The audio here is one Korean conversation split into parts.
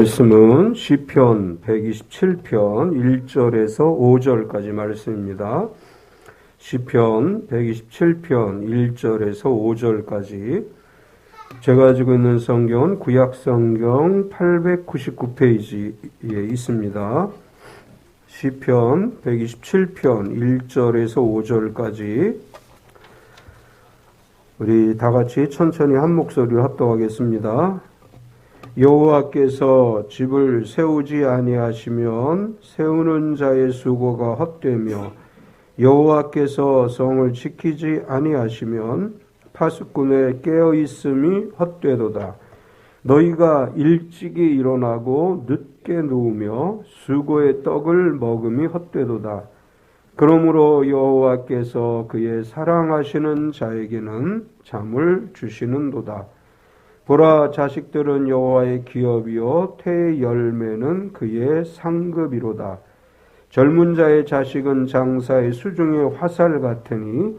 말씀은 시편 127편 1절에서 5절까지 말씀입니다. 시편 127편 1절에서 5절까지 제가 가지고 있는 성경은 구약성경 899페이지에 있습니다. 시편 127편 1절에서 5절까지 우리 다같이 천천히 한 목소리로 합독하겠습니다. 여호와께서 집을 세우지 아니하시면 세우는 자의 수고가 헛되며 여호와께서 성을 지키지 아니하시면 파수꾼의 깨어있음이 헛되도다. 너희가 일찍이 일어나고 늦게 누우며 수고의 떡을 먹음이 헛되도다. 그러므로 여호와께서 그의 사랑하시는 자에게는 잠을 주시는도다. 보라, 자식들은 여호와의 기업이요 태의 열매는 그의 상급이로다. 젊은 자의 자식은 장사의 수중의 화살 같으니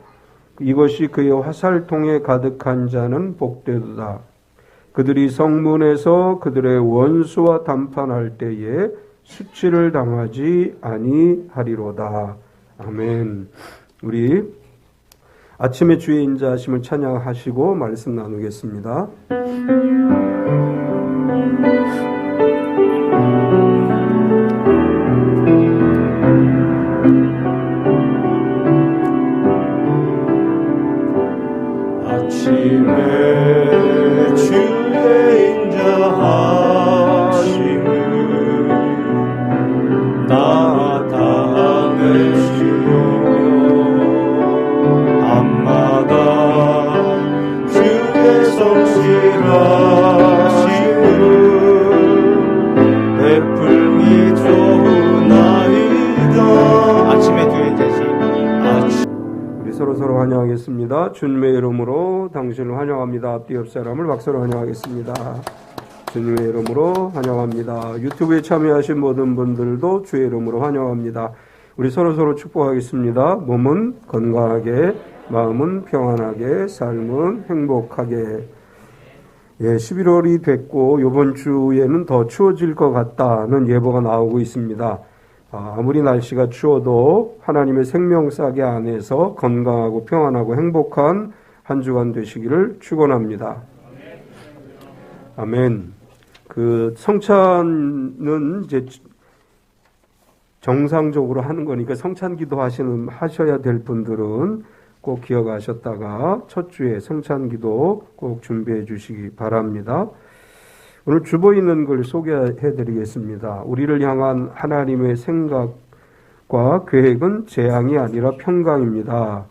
이것이 그의 화살통에 가득한 자는 복되도다. 그들이 성문에서 그들의 원수와 담판할 때에 수치를 당하지 아니하리로다. 아멘. 우리 아침에 주의 인자하심을 찬양하시고 말씀 나누겠습니다. 아침에 주의 인자하심을 나타내시오. 성실하심을 베풀기 좋으나이다. 아침에 주의 인자하심. 우리 서로 환영하겠습니다. 주님의 이름으로 당신을 환영합니다. 앞뒤 옆 사람을 박수로 환영하겠습니다. 주님의 이름으로 환영합니다. 유튜브에 참여하신 모든 분들도 주의 이름으로 환영합니다. 우리 서로 축복하겠습니다. 몸은 건강하게, 마음은 평안하게, 삶은 행복하게. 11월이 됐고 이번 주에는 더 추워질 것 같다는 예보가 나오고 있습니다. 아무리 날씨가 추워도 하나님의 생명싸개 안에서 건강하고 평안하고 행복한 한 주간 되시기를 축원합니다. 아멘. 성찬은 이제 정상적으로 하는 거니까 성찬기도 하셔야 될 분들은 꼭 기억하셨다가 첫 주에 성찬기도 꼭 준비해 주시기 바랍니다. 오늘 주보 있는 걸 소개해 드리겠습니다. 우리를 향한 하나님의 생각과 계획은 재앙이 아니라 평강입니다.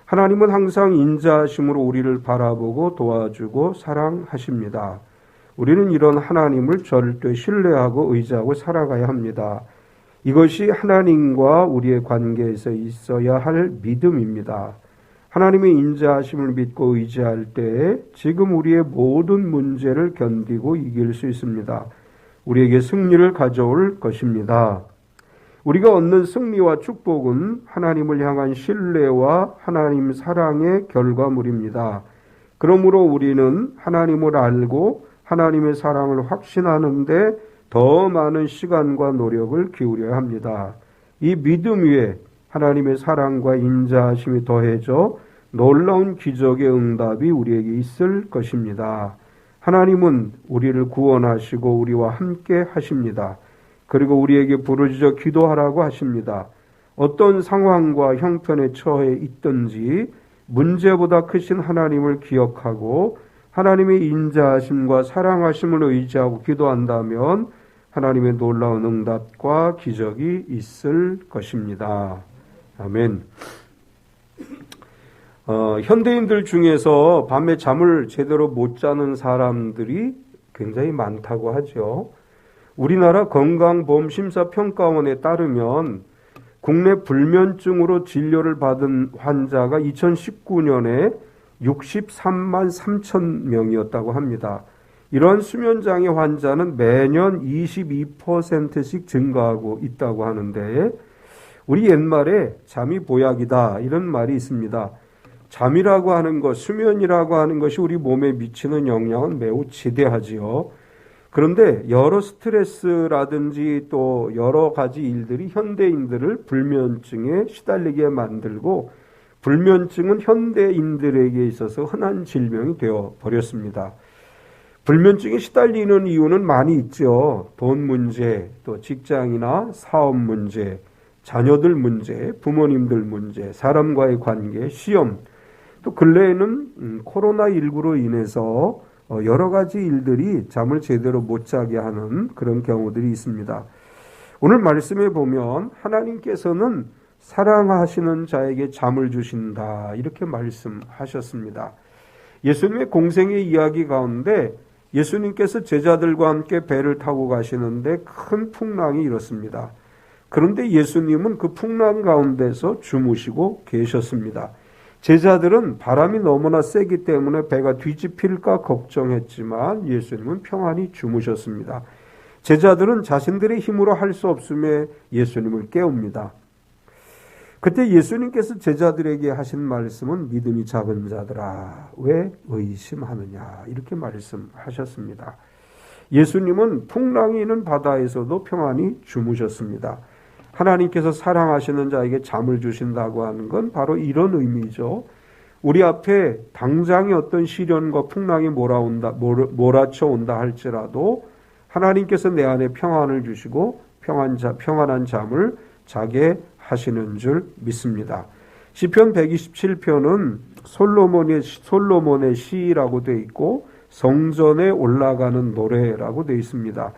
하나님은 항상 인자하심으로 우리를 바라보고 도와주고 사랑하십니다. 우리는 이런 하나님을 절대 신뢰하고 의지하고 살아가야 합니다. 이것이 하나님과 우리의 관계에서 있어야 할 믿음입니다. 하나님의 인자하심을 믿고 의지할 때에 지금 우리의 모든 문제를 견디고 이길 수 있습니다. 우리에게 승리를 가져올 것입니다. 우리가 얻는 승리와 축복은 하나님을 향한 신뢰와 하나님 사랑의 결과물입니다. 그러므로 우리는 하나님을 알고 하나님의 사랑을 확신하는데 더 많은 시간과 노력을 기울여야 합니다. 이 믿음 위에 하나님의 사랑과 인자하심이 더해져 놀라운 기적의 응답이 우리에게 있을 것입니다. 하나님은 우리를 구원하시고 우리와 함께 하십니다. 그리고 우리에게 부르짖어 기도하라고 하십니다. 어떤 상황과 형편에 처해 있든지 문제보다 크신 하나님을 기억하고 하나님의 인자하심과 사랑하심을 의지하고 기도한다면 하나님의 놀라운 응답과 기적이 있을 것입니다. 아멘. 현대인들 중에서 밤에 잠을 제대로 못 자는 사람들이 굉장히 많다고 하죠. 우리나라 건강보험심사평가원에 따르면 국내 불면증으로 진료를 받은 환자가 2019년에 63만 3천 명이었다고 합니다. 이러한 수면장애 환자는 매년 22%씩 증가하고 있다고 하는데 우리 옛말에 잠이 보약이다 이런 말이 있습니다. 잠이라고 하는 것, 수면이라고 하는 것이 우리 몸에 미치는 영향은 매우 지대하지요. 그런데 여러 스트레스라든지 또 여러 가지 일들이 현대인들을 불면증에 시달리게 만들고 불면증은 현대인들에게 있어서 흔한 질병이 되어 버렸습니다. 불면증에 시달리는 이유는 많이 있죠. 돈 문제, 또 직장이나 사업 문제, 자녀들 문제, 부모님들 문제, 사람과의 관계, 시험, 또 근래에는 코로나19로 인해서 여러 가지 일들이 잠을 제대로 못 자게 하는 그런 경우들이 있습니다. 오늘 말씀에 보면 하나님께서는 사랑하시는 자에게 잠을 주신다 이렇게 말씀하셨습니다. 예수님의 공생의 이야기 가운데 예수님께서 제자들과 함께 배를 타고 가시는데 큰 풍랑이 일었습니다. 그런데 예수님은 그 풍랑 가운데서 주무시고 계셨습니다. 제자들은 바람이 너무나 세기 때문에 배가 뒤집힐까 걱정했지만 예수님은 평안히 주무셨습니다. 제자들은 자신들의 힘으로 할 수 없음에 예수님을 깨웁니다. 그때 예수님께서 제자들에게 하신 말씀은 믿음이 작은 자들아 왜 의심하느냐 이렇게 말씀하셨습니다. 예수님은 풍랑이 있는 바다에서도 평안히 주무셨습니다. 하나님께서 사랑하시는 자에게 잠을 주신다고 하는 건 바로 이런 의미죠. 우리 앞에 당장의 어떤 시련과 풍랑이 몰아쳐온다 할지라도 하나님께서 내 안에 평안을 주시고 평안한 잠을 자게 하시는 줄 믿습니다. 시편 127편은 솔로몬의 시라고 되어 있고 성전에 올라가는 노래라고 되어 있습니다.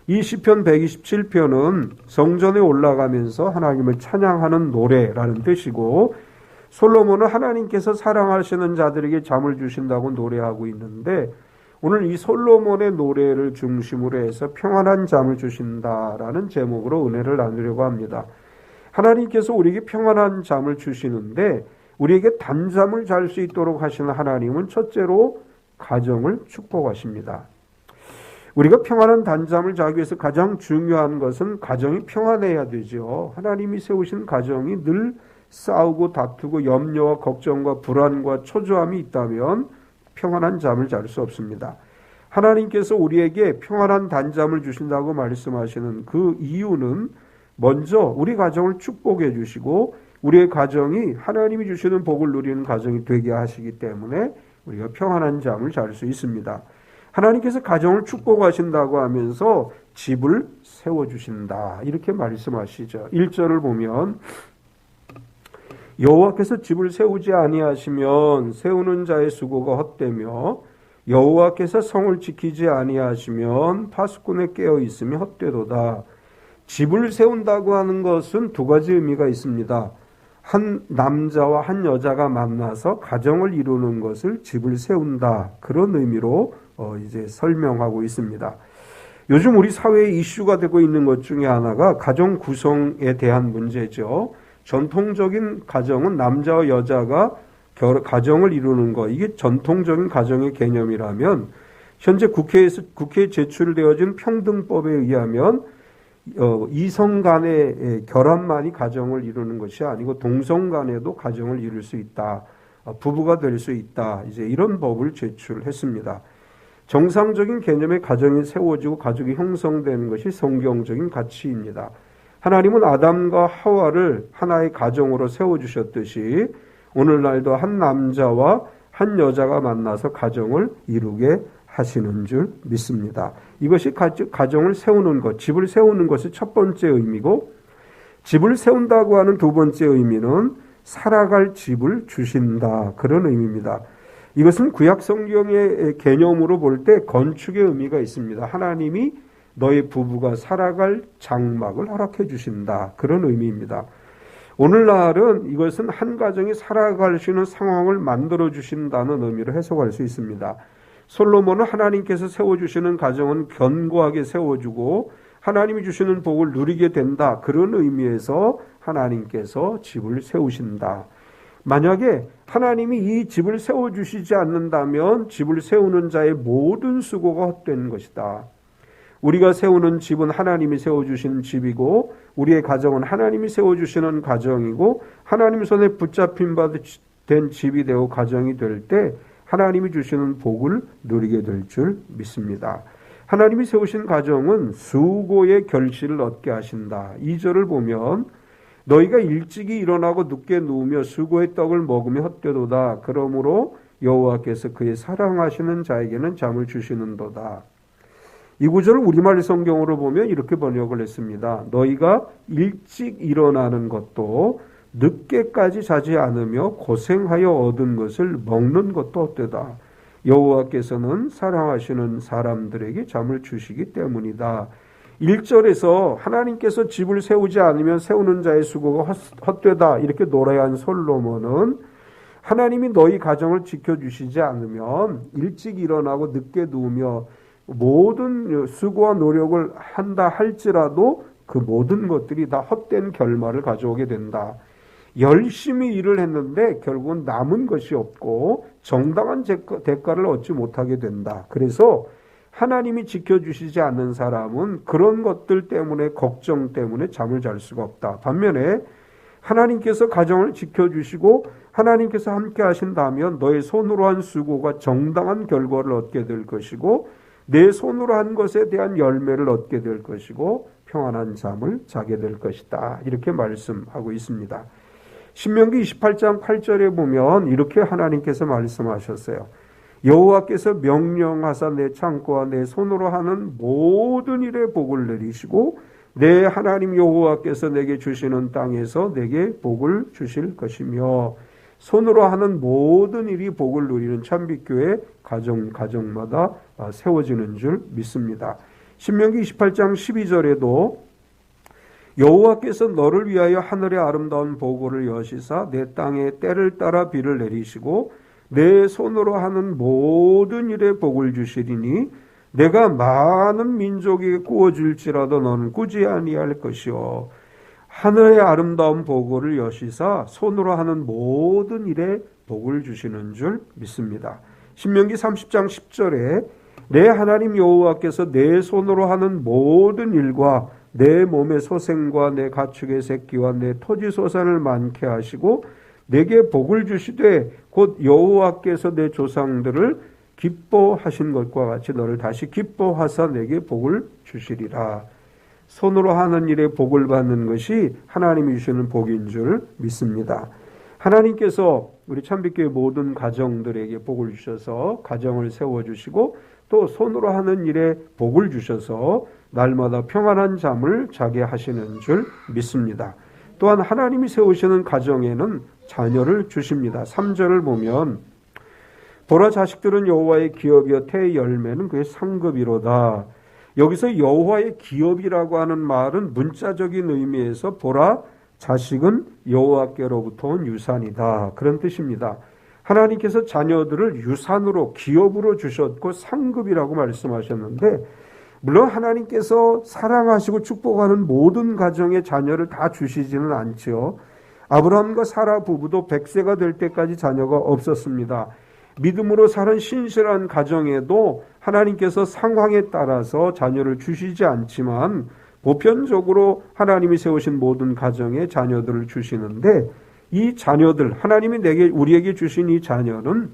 이 시편 127편은 성전에 올라가면서 하나님을 찬양하는 노래라는 뜻이고 솔로몬은 하나님께서 사랑하시는 자들에게 잠을 주신다고 노래하고 있는데 오늘 이 솔로몬의 노래를 중심으로 해서 평안한 잠을 주신다라는 제목으로 은혜를 나누려고 합니다. 하나님께서 우리에게 평안한 잠을 주시는데 우리에게 단잠을 잘 수 있도록 하시는 하나님은 첫째로 가정을 축복하십니다. 우리가 평안한 단잠을 자기 위해서 가장 중요한 것은 가정이 평안해야 되죠. 하나님이 세우신 가정이 늘 싸우고 다투고 염려와 걱정과 불안과 초조함이 있다면 평안한 잠을 잘 수 없습니다. 하나님께서 우리에게 평안한 단잠을 주신다고 말씀하시는 그 이유는 먼저 우리 가정을 축복해 주시고 우리의 가정이 하나님이 주시는 복을 누리는 가정이 되게 하시기 때문에 우리가 평안한 잠을 잘 수 있습니다. 하나님께서 가정을 축복하신다고 하면서 집을 세워주신다 이렇게 말씀하시죠. 1절을 보면 여호와께서 집을 세우지 아니하시면 세우는 자의 수고가 헛되며 여호와께서 성을 지키지 아니하시면 파수꾼의 깨어 있음이 헛되도다. 집을 세운다고 하는 것은 두 가지 의미가 있습니다. 한 남자와 한 여자가 만나서 가정을 이루는 것을 집을 세운다. 그런 의미로 이제 설명하고 있습니다. 요즘 우리 사회에 이슈가 되고 있는 것 중에 하나가 가정 구성에 대한 문제죠. 전통적인 가정은 남자와 여자가 가정을 이루는 것, 이게 전통적인 가정의 개념이라면 현재 국회에 제출되어진 평등법에 의하면 이성 간의 결합만이 가정을 이루는 것이 아니고 동성 간에도 가정을 이룰 수 있다. 부부가 될 수 있다. 이제 이런 법을 제출했습니다. 정상적인 개념의 가정이 세워지고 가족이 형성되는 것이 성경적인 가치입니다. 하나님은 아담과 하와를 하나의 가정으로 세워주셨듯이 오늘날도 한 남자와 한 여자가 만나서 가정을 이루게 하시는 줄 믿습니다. 이것이 가정을 세우는 것, 집을 세우는 것이 첫 번째 의미고 집을 세운다고 하는 두 번째 의미는 살아갈 집을 주신다. 그런 의미입니다. 이것은 구약 성경의 개념으로 볼 때 건축의 의미가 있습니다. 하나님이 너의 부부가 살아갈 장막을 허락해 주신다. 그런 의미입니다. 오늘날은 이것은 한 가정이 살아갈 수 있는 상황을 만들어 주신다는 의미로 해석할 수 있습니다. 솔로몬은 하나님께서 세워주시는 가정은 견고하게 세워주고 하나님이 주시는 복을 누리게 된다. 그런 의미에서 하나님께서 집을 세우신다. 만약에 하나님이 이 집을 세워주시지 않는다면 집을 세우는 자의 모든 수고가 헛된 것이다. 우리가 세우는 집은 하나님이 세워주신 집이고 우리의 가정은 하나님이 세워주시는 가정이고 하나님 손에 붙잡힌 바 된 집이 되어 가정이 될 때 하나님이 주시는 복을 누리게 될 줄 믿습니다. 하나님이 세우신 가정은 수고의 결실을 얻게 하신다. 2절을 보면 너희가 일찍이 일어나고 늦게 누우며 수고의 떡을 먹으며 헛되도다. 그러므로 여호와께서 그의 사랑하시는 자에게는 잠을 주시는도다. 이 구절을 우리말 성경으로 보면 이렇게 번역을 했습니다. 너희가 일찍 일어나는 것도 늦게까지 자지 않으며 고생하여 얻은 것을 먹는 것도 헛되다. 여호와께서는 사랑하시는 사람들에게 잠을 주시기 때문이다. 1절에서 하나님께서 집을 세우지 않으면 세우는 자의 수고가 헛되다 이렇게 노래한 솔로몬은 하나님이 너희 가정을 지켜주시지 않으면 일찍 일어나고 늦게 누우며 모든 수고와 노력을 한다 할지라도 그 모든 것들이 다 헛된 결말을 가져오게 된다. 열심히 일을 했는데 결국은 남은 것이 없고 정당한 대가를 얻지 못하게 된다. 그래서 하나님이 지켜주시지 않는 사람은 그런 것들 때문에 걱정 때문에 잠을 잘 수가 없다. 반면에 하나님께서 가정을 지켜주시고 하나님께서 함께 하신다면 너의 손으로 한 수고가 정당한 결과를 얻게 될 것이고 내 손으로 한 것에 대한 열매를 얻게 될 것이고 평안한 잠을 자게 될 것이다. 이렇게 말씀하고 있습니다. 신명기 28장 8절에 보면 이렇게 하나님께서 말씀하셨어요. 여호와께서 명령하사 내 창고와 내 손으로 하는 모든 일에 복을 내리시고 내 하나님 여호와께서 내게 주시는 땅에서 내게 복을 주실 것이며 손으로 하는 모든 일이 복을 누리는 참빛교회 가정마다 세워지는 줄 믿습니다. 신명기 28장 12절에도 여호와께서 너를 위하여 하늘의 아름다운 보고를 여시사 내 땅에 때를 따라 비를 내리시고 내 손으로 하는 모든 일에 복을 주시리니 내가 많은 민족에게 구워줄지라도 너는 꾸지 아니할 것이요 하늘의 아름다운 보고를 여시사 손으로 하는 모든 일에 복을 주시는 줄 믿습니다. 신명기 30장 10절에 내 하나님 여호와께서 내 손으로 하는 모든 일과 내 몸의 소생과 내 가축의 새끼와 내 토지 소산을 많게 하시고 내게 복을 주시되 곧 여호와께서 내 조상들을 기뻐하신 것과 같이 너를 다시 기뻐하사 내게 복을 주시리라. 손으로 하는 일에 복을 받는 것이 하나님이 주시는 복인 줄 믿습니다. 하나님께서 우리 참빛교회 모든 가정들에게 복을 주셔서 가정을 세워주시고 또 손으로 하는 일에 복을 주셔서 날마다 평안한 잠을 자게 하시는 줄 믿습니다. 또한 하나님이 세우시는 가정에는 자녀를 주십니다. 3절을 보면 보라 자식들은 여호와의 기업이여 태의 열매는 그의 상급이로다. 여기서 여호와의 기업이라고 하는 말은 문자적인 의미에서 보라 자식은 여호와께로부터 온 유산이다. 그런 뜻입니다. 하나님께서 자녀들을 유산으로 기업으로 주셨고 상급이라고 말씀하셨는데 물론 하나님께서 사랑하시고 축복하는 모든 가정의 자녀를 다 주시지는 않지요. 아브라함과 사라 부부도 100세가 될 때까지 자녀가 없었습니다. 믿음으로 사는 신실한 가정에도 하나님께서 상황에 따라서 자녀를 주시지 않지만 보편적으로 하나님이 세우신 모든 가정에 자녀들을 주시는데 이 자녀들 하나님이 우리에게 주신 이 자녀는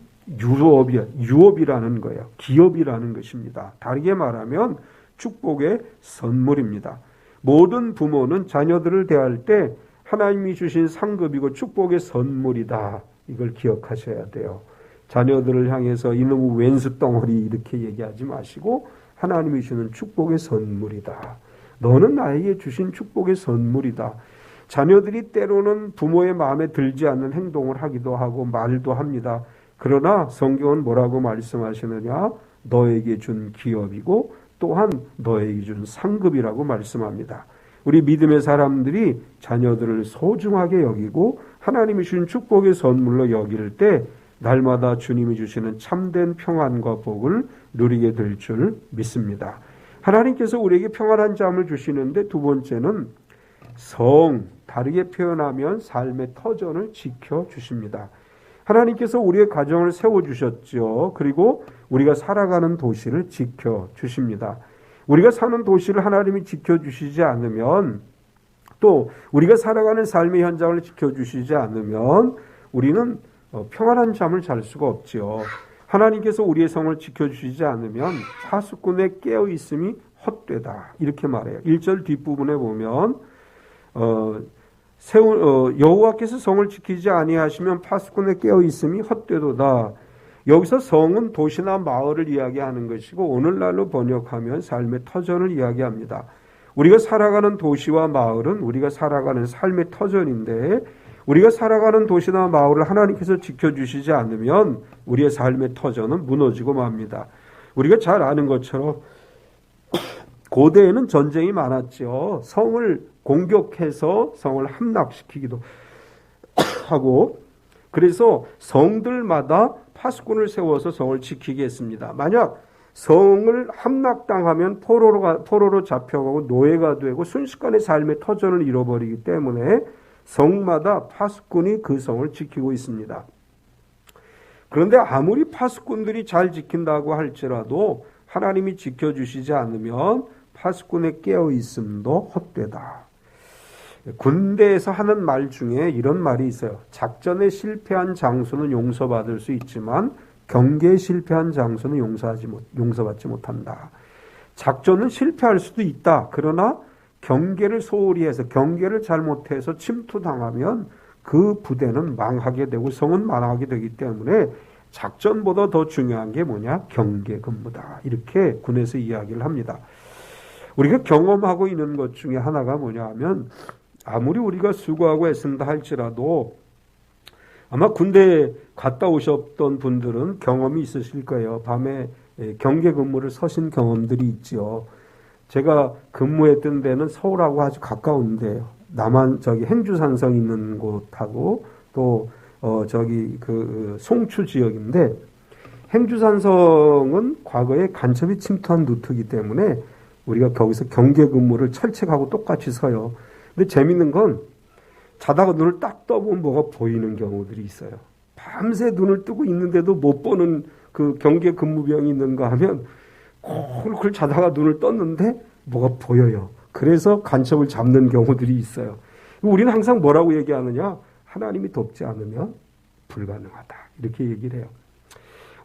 유업이라는 거예요. 기업이라는 것입니다. 다르게 말하면 축복의 선물입니다. 모든 부모는 자녀들을 대할 때 하나님이 주신 상급이고 축복의 선물이다. 이걸 기억하셔야 돼요. 자녀들을 향해서 이놈의 왼수 덩어리 이렇게 얘기하지 마시고 하나님이 주는 축복의 선물이다. 너는 나에게 주신 축복의 선물이다. 자녀들이 때로는 부모의 마음에 들지 않는 행동을 하기도 하고 말도 합니다. 그러나 성경은 뭐라고 말씀하시느냐? 너에게 준 기업이고 또한 너에게 준 상급이라고 말씀합니다. 우리 믿음의 사람들이 자녀들을 소중하게 여기고 하나님이 주신 축복의 선물로 여길 때 날마다 주님이 주시는 참된 평안과 복을 누리게 될 줄 믿습니다. 하나님께서 우리에게 평안한 잠을 주시는데 두 번째는 다르게 표현하면 삶의 터전을 지켜주십니다. 하나님께서 우리의 가정을 세워주셨죠. 그리고 우리가 살아가는 도시를 지켜주십니다. 우리가 사는 도시를 하나님이 지켜주시지 않으면 또 우리가 살아가는 삶의 현장을 지켜주시지 않으면 우리는 평안한 잠을 잘 수가 없죠. 하나님께서 우리의 성을 지켜주시지 않으면 파수꾼의 깨어있음이 헛되다. 이렇게 말해요. 1절 뒷부분에 보면 여호와께서 성을 지키지 아니하시면 파수꾼의 깨어있음이 헛되도다. 여기서 성은 도시나 마을을 이야기하는 것이고 오늘날로 번역하면 삶의 터전을 이야기합니다. 우리가 살아가는 도시와 마을은 우리가 살아가는 삶의 터전인데 우리가 살아가는 도시나 마을을 하나님께서 지켜주시지 않으면 우리의 삶의 터전은 무너지고 맙니다. 우리가 잘 아는 것처럼 고대에는 전쟁이 많았죠. 성을 공격해서 성을 함락시키기도 하고 그래서 성들마다 파수꾼을 세워서 성을 지키게 했습니다. 만약 성을 함락당하면 포로로 잡혀가고 노예가 되고 순식간에 삶의 터전을 잃어버리기 때문에 성마다 파수꾼이 그 성을 지키고 있습니다. 그런데 아무리 파수꾼들이 잘 지킨다고 할지라도 하나님이 지켜주시지 않으면 파수꾼의 깨어있음도 헛되다. 군대에서 하는 말 중에 이런 말이 있어요. 작전에 실패한 장소는 용서받을 수 있지만 경계에 실패한 장소는 용서받지 못한다. 작전은 실패할 수도 있다. 그러나 경계를 소홀히 해서 경계를 잘못해서 침투당하면 그 부대는 망하게 되고 성은 망하게 되기 때문에 작전보다 더 중요한 게 뭐냐? 경계 근무다. 이렇게 군에서 이야기를 합니다. 우리가 경험하고 있는 것 중에 하나가 뭐냐 하면 아무리 우리가 수고하고 애쓴다 할지라도 아마 군대에 갔다 오셨던 분들은 경험이 있으실 거예요. 밤에 경계 근무를 서신 경험들이 있죠. 제가 근무했던 데는 서울하고 아주 가까운데요. 남한 행주산성 있는 곳하고 또 송추 지역인데 행주산성은 과거에 간첩이 침투한 루트이기 때문에 우리가 거기서 경계 근무를 철책하고 똑같이 서요. 근데 재밌는 건 자다가 눈을 딱 떠보면 뭐가 보이는 경우들이 있어요. 밤새 눈을 뜨고 있는데도 못 보는 그 경계 근무병이 있는가 하면 콜콜 자다가 눈을 떴는데 뭐가 보여요. 그래서 간첩을 잡는 경우들이 있어요. 우리는 항상 뭐라고 얘기하느냐? 하나님이 돕지 않으면 불가능하다. 이렇게 얘기를 해요.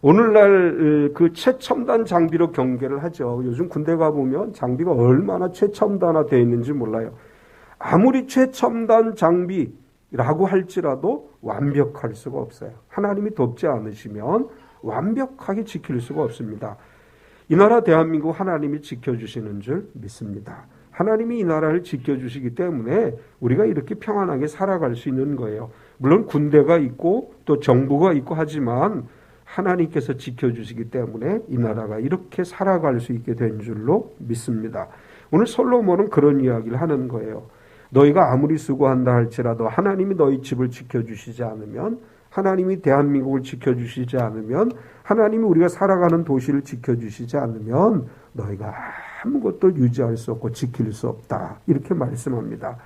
오늘날 그 최첨단 장비로 경계를 하죠. 요즘 군대 가보면 장비가 얼마나 최첨단화되어 있는지 몰라요. 아무리 최첨단 장비라고 할지라도 완벽할 수가 없어요. 하나님이 돕지 않으시면 완벽하게 지킬 수가 없습니다. 이 나라 대한민국 하나님이 지켜주시는 줄 믿습니다. 하나님이 이 나라를 지켜주시기 때문에 우리가 이렇게 평안하게 살아갈 수 있는 거예요. 물론 군대가 있고 또 정부가 있고 하지만 하나님께서 지켜주시기 때문에 이 나라가 이렇게 살아갈 수 있게 된 줄로 믿습니다. 오늘 솔로몬은 그런 이야기를 하는 거예요. 너희가 아무리 수고한다 할지라도 하나님이 너희 집을 지켜주시지 않으면 하나님이 대한민국을 지켜주시지 않으면 하나님이 우리가 살아가는 도시를 지켜주시지 않으면 너희가 아무것도 유지할 수 없고 지킬 수 없다. 이렇게 말씀합니다.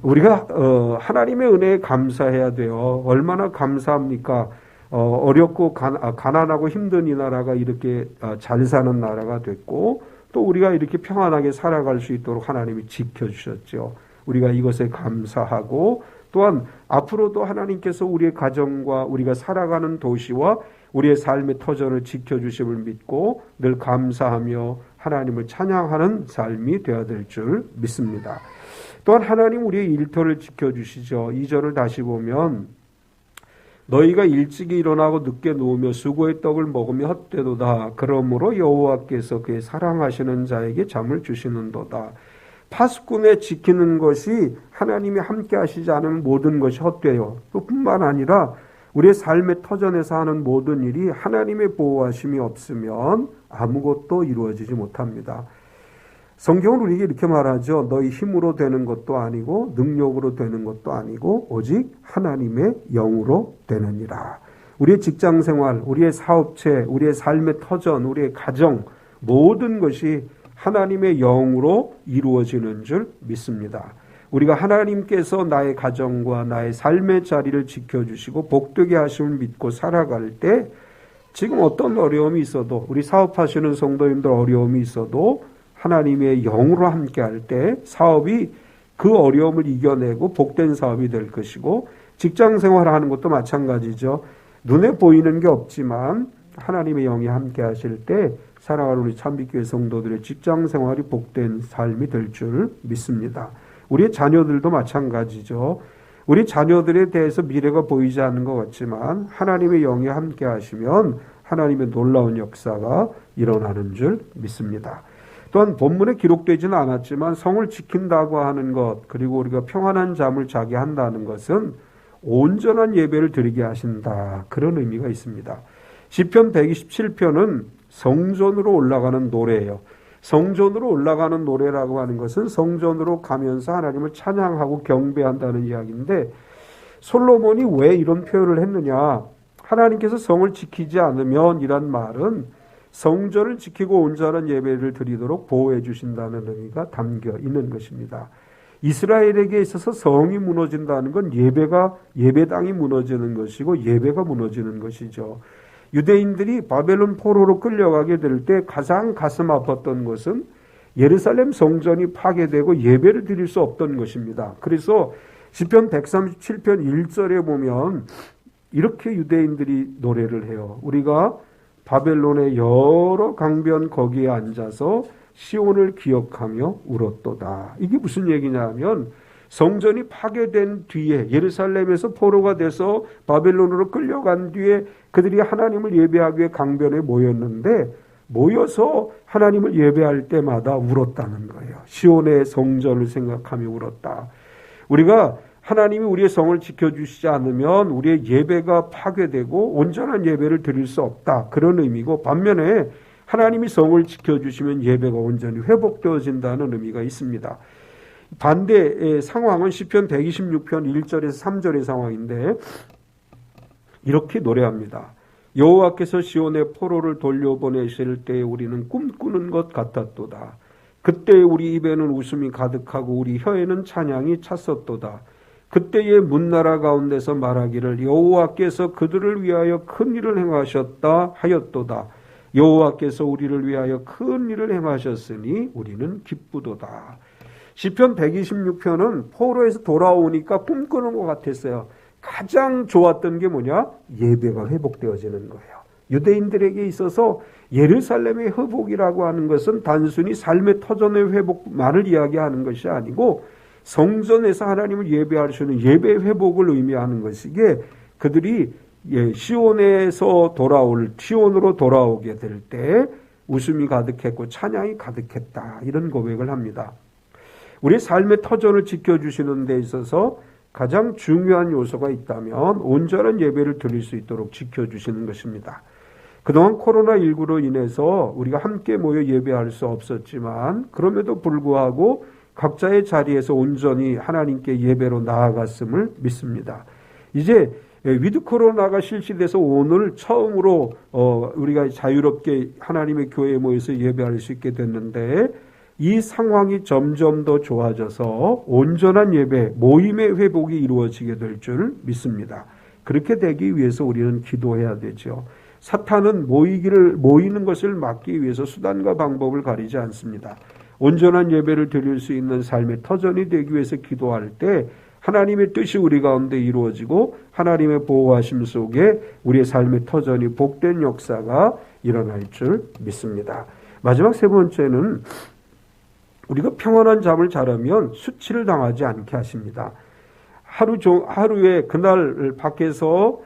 우리가 하나님의 은혜에 감사해야 돼요. 얼마나 감사합니까? 어렵고 가난하고 힘든 이 나라가 이렇게 잘 사는 나라가 됐고 또 우리가 이렇게 평안하게 살아갈 수 있도록 하나님이 지켜주셨죠. 우리가 이것에 감사하고 또한 앞으로도 하나님께서 우리의 가정과 우리가 살아가는 도시와 우리의 삶의 터전을 지켜주심을 믿고 늘 감사하며 하나님을 찬양하는 삶이 되어야 될 줄 믿습니다. 또한 하나님 우리의 일터를 지켜주시죠. 2절을 다시 보면 너희가 일찍이 일어나고 늦게 누우며 수고의 떡을 먹으며 헛되도다. 그러므로 여호와께서 그의 사랑하시는 자에게 잠을 주시는도다. 파수꾼에 지키는 것이 하나님이 함께 하시지 않으면 모든 것이 헛되요. 또 뿐만 아니라 우리의 삶의 터전에서 하는 모든 일이 하나님의 보호하심이 없으면 아무것도 이루어지지 못합니다. 성경은 우리에게 이렇게 말하죠. 너희 힘으로 되는 것도 아니고 능력으로 되는 것도 아니고 오직 하나님의 영으로 되느니라. 우리의 직장생활, 우리의 사업체, 우리의 삶의 터전, 우리의 가정 모든 것이 하나님의 영으로 이루어지는 줄 믿습니다. 우리가 하나님께서 나의 가정과 나의 삶의 자리를 지켜주시고 복되게 하심을 믿고 살아갈 때 지금 어떤 어려움이 있어도 우리 사업하시는 성도님들 어려움이 있어도 하나님의 영으로 함께 할 때 사업이 그 어려움을 이겨내고 복된 사업이 될 것이고 직장 생활하는 것도 마찬가지죠. 눈에 보이는 게 없지만 하나님의 영이 함께 하실 때 사랑하는 우리 참빛교회 성도들의 직장 생활이 복된 삶이 될 줄 믿습니다. 우리의 자녀들도 마찬가지죠. 우리 자녀들에 대해서 미래가 보이지 않는 것 같지만 하나님의 영이 함께 하시면 하나님의 놀라운 역사가 일어나는 줄 믿습니다. 또한 본문에 기록되지는 않았지만 성을 지킨다고 하는 것, 그리고 우리가 평안한 잠을 자게 한다는 것은 온전한 예배를 드리게 하신다, 그런 의미가 있습니다. 시편 127편은 성전으로 올라가는 노래예요. 성전으로 올라가는 노래라고 하는 것은 성전으로 가면서 하나님을 찬양하고 경배한다는 이야기인데, 솔로몬이 왜 이런 표현을 했느냐, 하나님께서 성을 지키지 않으면 이란 말은 성전을 지키고 온전한 예배를 드리도록 보호해 주신다는 의미가 담겨 있는 것입니다. 이스라엘에게 있어서 성이 무너진다는 건 예배당이 무너지는 것이고 예배가 무너지는 것이죠. 유대인들이 바벨론 포로로 끌려가게 될 때 가장 가슴 아팠던 것은 예루살렘 성전이 파괴되고 예배를 드릴 수 없던 것입니다. 그래서 시편 137편 1절에 보면 이렇게 유대인들이 노래를 해요. 우리가 바벨론의 여러 강변 거기에 앉아서 시온을 기억하며 울었도다. 이게 무슨 얘기냐면 성전이 파괴된 뒤에 예루살렘에서 포로가 돼서 바벨론으로 끌려간 뒤에 그들이 하나님을 예배하기 위해 강변에 모였는데, 모여서 하나님을 예배할 때마다 울었다는 거예요. 시온의 성전을 생각하며 울었다. 우리가 하나님이 우리의 성을 지켜주시지 않으면 우리의 예배가 파괴되고 온전한 예배를 드릴 수 없다, 그런 의미고, 반면에 하나님이 성을 지켜주시면 예배가 온전히 회복되어진다는 의미가 있습니다. 반대의 상황은 시편 126편 1절에서 3절의 상황인데 이렇게 노래합니다. 여호와께서 시온의 포로를 돌려보내실 때에 우리는 꿈꾸는 것 같았도다. 그때 우리 입에는 웃음이 가득하고 우리 혀에는 찬양이 찼었도다. 그때의 문나라 가운데서 말하기를 여호와께서 그들을 위하여 큰 일을 행하셨다 하였도다. 여호와께서 우리를 위하여 큰 일을 행하셨으니 우리는 기쁘도다. 시편 126편은 포로에서 돌아오니까 꿈꾸는 것 같았어요. 가장 좋았던 게 뭐냐? 예배가 회복되어지는 거예요. 유대인들에게 있어서 예루살렘의 회복이라고 하는 것은 단순히 삶의 터전의 회복만을 이야기하는 것이 아니고 성전에서 하나님을 예배할 수 있는 예배 회복을 의미하는 것이기에 그들이 시온으로 돌아오게 될 때 웃음이 가득했고 찬양이 가득했다, 이런 고백을 합니다. 우리 삶의 터전을 지켜주시는 데 있어서 가장 중요한 요소가 있다면 온전한 예배를 드릴 수 있도록 지켜주시는 것입니다. 그동안 코로나19로 인해서 우리가 함께 모여 예배할 수 없었지만 그럼에도 불구하고 각자의 자리에서 온전히 하나님께 예배로 나아갔음을 믿습니다. 이제 위드 코로나가 실시돼서 오늘 처음으로 우리가 자유롭게 하나님의 교회에 모여서 예배할 수 있게 됐는데, 이 상황이 점점 더 좋아져서 온전한 예배, 모임의 회복이 이루어지게 될 줄 믿습니다. 그렇게 되기 위해서 우리는 기도해야 되죠. 사탄은 모이는 것을 막기 위해서 수단과 방법을 가리지 않습니다. 온전한 예배를 드릴 수 있는 삶의 터전이 되기 위해서 기도할 때 하나님의 뜻이 우리 가운데 이루어지고 하나님의 보호하심 속에 우리의 삶의 터전이 복된 역사가 일어날 줄 믿습니다. 마지막 세 번째는 우리가 평안한 잠을 자려면 수치를 당하지 않게 하십니다. 하루에 그날 밖에서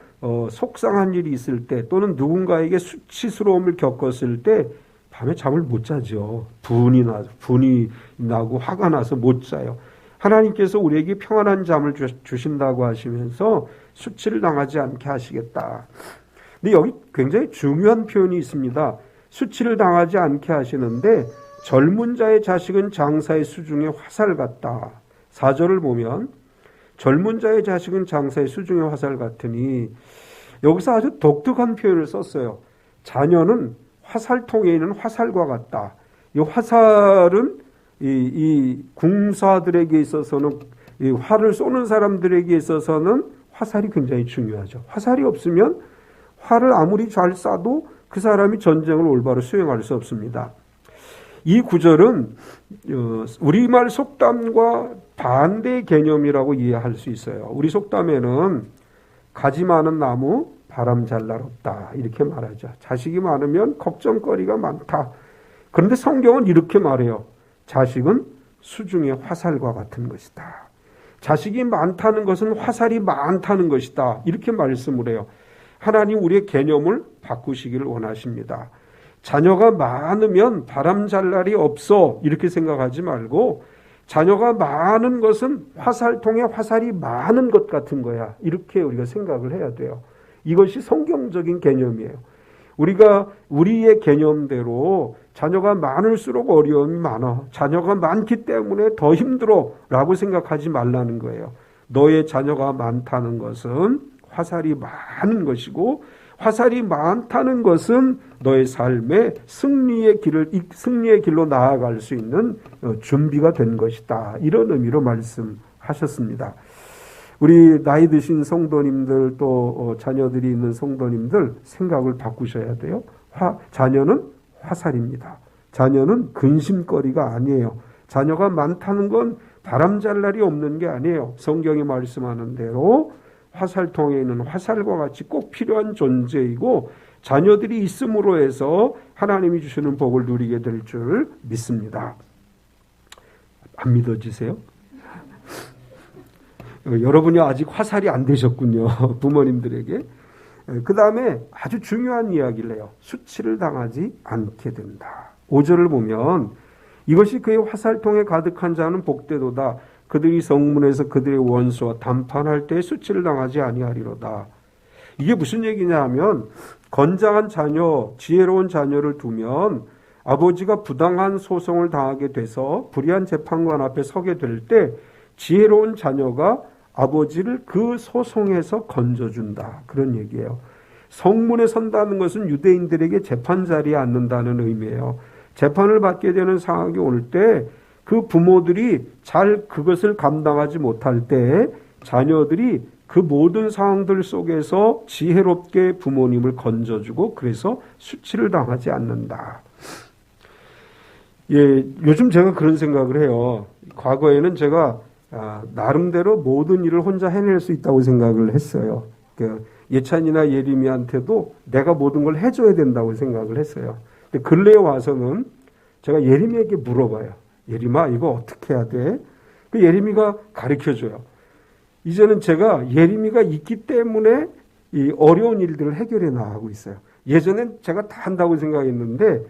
속상한 일이 있을 때 또는 누군가에게 수치스러움을 겪었을 때 밤에 잠을 못 자죠. 분이 나고 화가 나서 못 자요. 하나님께서 우리에게 평안한 잠을 주신다고 하시면서 수치를 당하지 않게 하시겠다. 근데 여기 굉장히 중요한 표현이 있습니다. 수치를 당하지 않게 하시는데 젊은 자의 자식은 장사의 수중에 화살 같다. 4절을 보면 젊은 자의 자식은 장사의 수중에 화살 같으니, 여기서 아주 독특한 표현을 썼어요. 자녀는 화살통에 있는 화살과 같다. 이 화살은 이 궁사들에게 있어서는, 이 활을 쏘는 사람들에게 있어서는 화살이 굉장히 중요하죠. 화살이 없으면 활을 아무리 잘 쏴도 그 사람이 전쟁을 올바로 수행할 수 없습니다. 이 구절은 우리말 속담과 반대의 개념이라고 이해할 수 있어요. 우리 속담에는 가지 많은 나무 바람 잘 날 없다 이렇게 말하죠. 자식이 많으면 걱정거리가 많다. 그런데 성경은 이렇게 말해요. 자식은 수중의 화살과 같은 것이다. 자식이 많다는 것은 화살이 많다는 것이다. 이렇게 말씀을 해요. 하나님 우리의 개념을 바꾸시기를 원하십니다. 자녀가 많으면 바람 잘 날이 없어 이렇게 생각하지 말고 자녀가 많은 것은 화살통에 화살이 많은 것 같은 거야. 이렇게 우리가 생각을 해야 돼요. 이것이 성경적인 개념이에요. 우리가 우리의 개념대로 자녀가 많을수록 어려움이 많아. 자녀가 많기 때문에 더 힘들어 라고 생각하지 말라는 거예요. 너의 자녀가 많다는 것은 화살이 많은 것이고 화살이 많다는 것은 너의 삶의 승리의 길로 나아갈 수 있는 준비가 된 것이다. 이런 의미로 말씀하셨습니다. 우리 나이 드신 성도님들 또 자녀들이 있는 성도님들 생각을 바꾸셔야 돼요. 자녀는 화살입니다. 자녀는 근심거리가 아니에요. 자녀가 많다는 건 바람잘 날이 없는 게 아니에요. 성경이 말씀하는 대로 화살통에 있는 화살과 같이 꼭 필요한 존재이고 자녀들이 있음으로 해서 하나님이 주시는 복을 누리게 될 줄 믿습니다. 안 믿어지세요? 여러분이 아직 화살이 안 되셨군요. 부모님들에게. 그 다음에 아주 중요한 이야기를 해요. 수치를 당하지 않게 된다. 5절을 보면 이것이 그의 화살통에 가득한 자는 복되도다. 그들이 성문에서 그들의 원수와 담판할 때 수치를 당하지 아니하리로다. 이게 무슨 얘기냐 하면 건장한 자녀, 지혜로운 자녀를 두면 아버지가 부당한 소송을 당하게 돼서 불의한 재판관 앞에 서게 될 때 지혜로운 자녀가 아버지를 그 소송에서 건져준다. 그런 얘기예요. 성문에 선다는 것은 유대인들에게 재판 자리에 앉는다는 의미예요. 재판을 받게 되는 상황이 올 때 그 부모들이 잘 그것을 감당하지 못할 때 자녀들이 그 모든 상황들 속에서 지혜롭게 부모님을 건져주고 그래서 수치를 당하지 않는다. 예, 요즘 제가 그런 생각을 해요. 과거에는 제가 나름대로 모든 일을 혼자 해낼 수 있다고 생각을 했어요. 예찬이나 예림이한테도 내가 모든 걸 해줘야 된다고 생각을 했어요. 근데 근래에 와서는 제가 예림이에게 물어봐요. 예림아, 이거 어떻게 해야 돼? 그 예림이가 가르쳐줘요. 이제는 제가 예림이가 있기 때문에 이 어려운 일들을 해결해 나가고 있어요. 예전엔 제가 다 한다고 생각했는데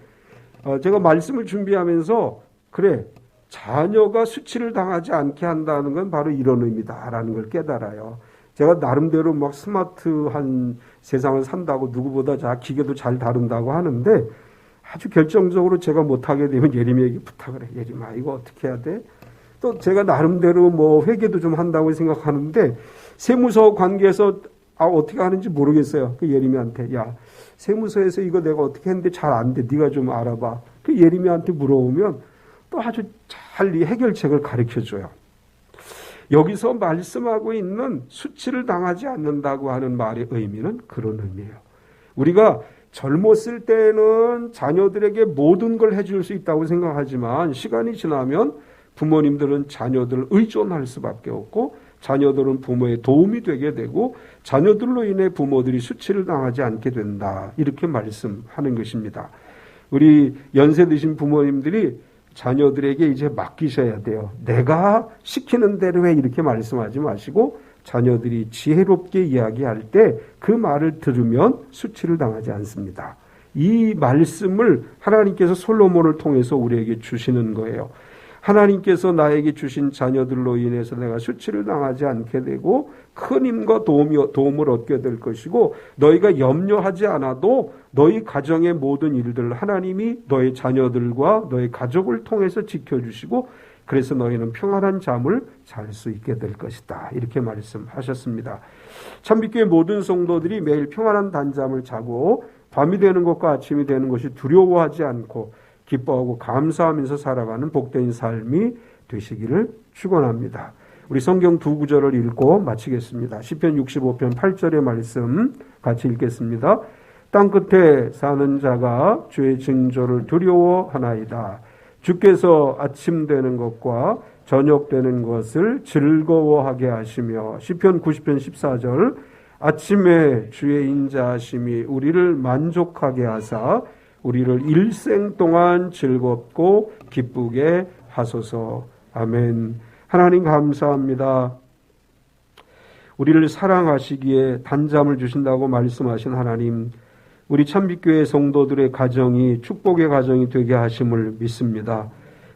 제가 말씀을 준비하면서 그래, 자녀가 수치를 당하지 않게 한다는 건 바로 이런 의미다라는 걸 깨달아요. 제가 나름대로 막 스마트한 세상을 산다고 누구보다 기계도 잘 다룬다고 하는데 아주 결정적으로 제가 못하게 되면 예림이에게 부탁을 해. 예림아, 이거 어떻게 해야 돼? 또 제가 나름대로 뭐 회계도 좀 한다고 생각하는데 세무서 관계에서 어떻게 하는지 모르겠어요. 그 예림이한테 야, 세무서에서 이거 내가 어떻게 했는데 잘 안 돼. 네가 좀 알아봐. 그 예림이한테 물어보면 또 아주 잘 이 해결책을 가르쳐줘요. 여기서 말씀하고 있는 수치를 당하지 않는다고 하는 말의 의미는 그런 의미예요. 우리가 젊었을 때는 자녀들에게 모든 걸 해줄 수 있다고 생각하지만 시간이 지나면 부모님들은 자녀들을 의존할 수밖에 없고 자녀들은 부모의 도움이 되게 되고 자녀들로 인해 부모들이 수치를 당하지 않게 된다. 이렇게 말씀하는 것입니다. 우리 연세 드신 부모님들이 자녀들에게 이제 맡기셔야 돼요. 내가 시키는 대로 해 이렇게 말씀하지 마시고 자녀들이 지혜롭게 이야기할 때 그 말을 들으면 수치를 당하지 않습니다. 이 말씀을 하나님께서 솔로몬을 통해서 우리에게 주시는 거예요. 하나님께서 나에게 주신 자녀들로 인해서 내가 수치를 당하지 않게 되고 큰 힘과 도움을 얻게 될 것이고 너희가 염려하지 않아도 너희 가정의 모든 일들을 하나님이 너희 자녀들과 너희 가족을 통해서 지켜주시고 그래서 너희는 평안한 잠을 잘 수 있게 될 것이다. 이렇게 말씀하셨습니다. 참빛교회 모든 성도들이 매일 평안한 단잠을 자고 밤이 되는 것과 아침이 되는 것이 두려워하지 않고 기뻐하고 감사하면서 살아가는 복된 삶이 되시기를 축원합니다. 우리 성경 두 구절을 읽고 마치겠습니다. 시편 65편 8절의 말씀 같이 읽겠습니다. 땅끝에 사는 자가 주의 징조를 두려워하나이다. 주께서 아침 되는 것과 저녁 되는 것을 즐거워하게 하시며 시편 90편 14절 아침에 주의 인자하심이 우리를 만족하게 하사 우리를 일생 동안 즐겁고 기쁘게 하소서. 아멘. 하나님 감사합니다. 우리를 사랑하시기에 단잠을 주신다고 말씀하신 하나님, 우리 참빛교회 성도들의 가정이 축복의 가정이 되게 하심을 믿습니다.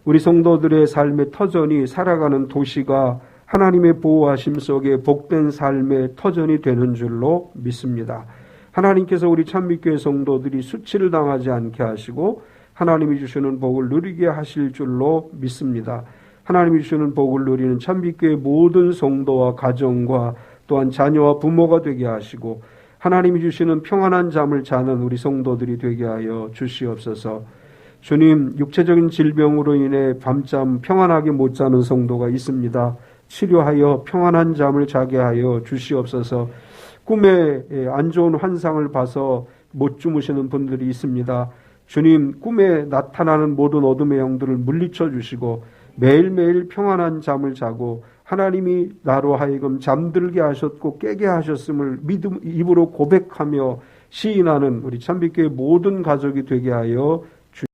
우리 성도들의 삶의 터전이 살아가는 도시가 하나님의 보호하심 속에 복된 삶의 터전이 되는 줄로 믿습니다. 하나님께서 우리 참빛교회 성도들이 수치를 당하지 않게 하시고 하나님이 주시는 복을 누리게 하실 줄로 믿습니다. 하나님이 주시는 복을 누리는 참빛교회 모든 성도와 가정과 또한 자녀와 부모가 되게 하시고 하나님이 주시는 평안한 잠을 자는 우리 성도들이 되게 하여 주시옵소서. 주님, 육체적인 질병으로 인해 밤잠 평안하게 못 자는 성도가 있습니다. 치료하여 평안한 잠을 자게 하여 주시옵소서. 꿈에 안 좋은 환상을 봐서 못 주무시는 분들이 있습니다. 주님, 꿈에 나타나는 모든 어둠의 영들을 물리쳐 주시고 매일매일 평안한 잠을 자고 하나님이 나로 하여금 잠들게 하셨고 깨게 하셨음을 입으로 고백하며 시인하는 우리 참빛교회 모든 가족이 되게 하여